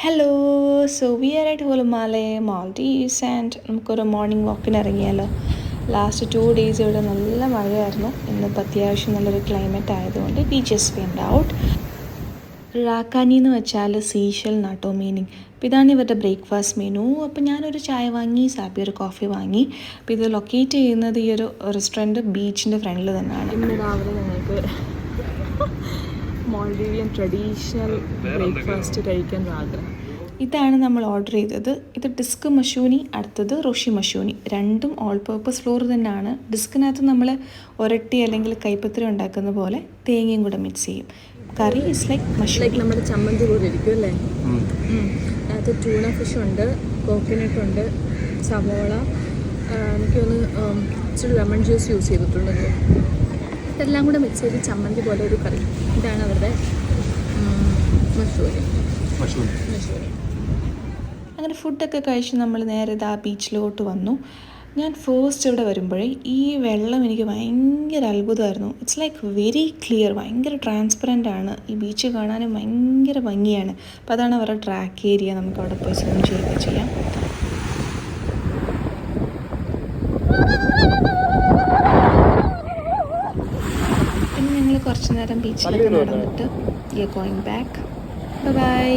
Hello. So we are at Hulhumale Maldives and നമുക്കൊരു morning വാക്കിന് ഇറങ്ങിയാലോ. ലാസ്റ്റ് 2 days ഇവിടെ നല്ല മഴയായിരുന്നു. ഇന്നിപ്പോൾ അത്യാവശ്യം നല്ലൊരു ക്ലൈമറ്റ് ആയതുകൊണ്ട് വി ജസ്റ്റ് വെൻറ്റ് ഔട്ട്. റാക്കാനി എന്ന് വെച്ചാൽ സീഷൽ നാട്ടോ മീനിങ്. അപ്പോൾ ഇതാണ് ഇവരുടെ ബ്രേക്ക്ഫാസ്റ്റ് മെനു. അപ്പോൾ ഞാനൊരു ചായ വാങ്ങി, സാപ്പി ഒരു കോഫി വാങ്ങി. അപ്പോൾ ഇത് ലൊക്കേറ്റ് ചെയ്യുന്നത് ഈ ഒരു റെസ്റ്റോറൻറ്റ് ബീച്ചിൻ്റെ ഫ്രണ്ടിൽ തന്നെയാണ്. ഇന്ന് രാവിലെ ഞങ്ങൾക്ക് മാൾഡീവിയൻ ട്രഡീഷണൽ ബ്രേക്ക്ഫാസ്റ്റ് കഴിക്കാൻ ആഗ്രഹം. ഇതാണ് നമ്മൾ ഓർഡർ ചെയ്തത്. ഇത് ഡിസ്ക് മഷൂനി, അടുത്തത് റോഷി മഷൂനി. രണ്ടും ഓൾ പർപ്പസ് ഫ്ലോർ തന്നെയാണ്. ഡിസ്കിനകത്ത് നമ്മൾ ഒരട്ടി അല്ലെങ്കിൽ കൈപ്പത്തിരി ഉണ്ടാക്കുന്ന പോലെ തേങ്ങയും കൂടെ മിക്സ് ചെയ്യും. കറി ഇസ് ലൈക്ക് മഷൂനി, ലൈക്ക് നമ്മുടെ ചമ്മന്തി പോലെ ഇരിക്കും അല്ലേ. അതിനകത്ത് ട്യൂണ ഫിഷ് ഉണ്ട്, കോക്കനട്ട് ഉണ്ട്, സവോള, എനിക്കൊന്ന് ഇച്ചിരി ലെമൺ ജ്യൂസ് യൂസ് ചെയ്തിട്ടുള്ളത്. ഇതെല്ലാം കൂടെ മിക്സ് ചെയ്ത് ചമ്മന്തി പോലെ ഒരു കറി. ഇതാണ് അവരുടെ മഷൂനി. അങ്ങനെ ഫുഡൊക്കെ കഴിച്ച് നമ്മൾ നേരെ ആ ബീച്ചിലോട്ട് വന്നു. ഞാൻ ഫസ്റ്റ് ഇവിടെ വരുമ്പോഴേ ഈ വെള്ളം എനിക്ക് ഭയങ്കര അത്ഭുതമായിരുന്നു. ഇറ്റ്സ് ലൈക്ക് വെരി ക്ലിയർ, ഭയങ്കര ട്രാൻസ്പെറൻ്റ് ആണ്. ഈ ബീച്ച് കാണാനും ഭയങ്കര ഭംഗിയാണ്. അപ്പോൾ അതാണ് അവരുടെ ട്രാക്ക് ഏരിയ. നമുക്ക് അവിടെ പോയി സ്വിം ചെയ്യുകയൊക്കെ ചെയ്യാം. പിന്നെ ഞങ്ങൾ കുറച്ച് നേരം ബീച്ചിലൊക്കെ നടന്നിട്ട് we are going back. By.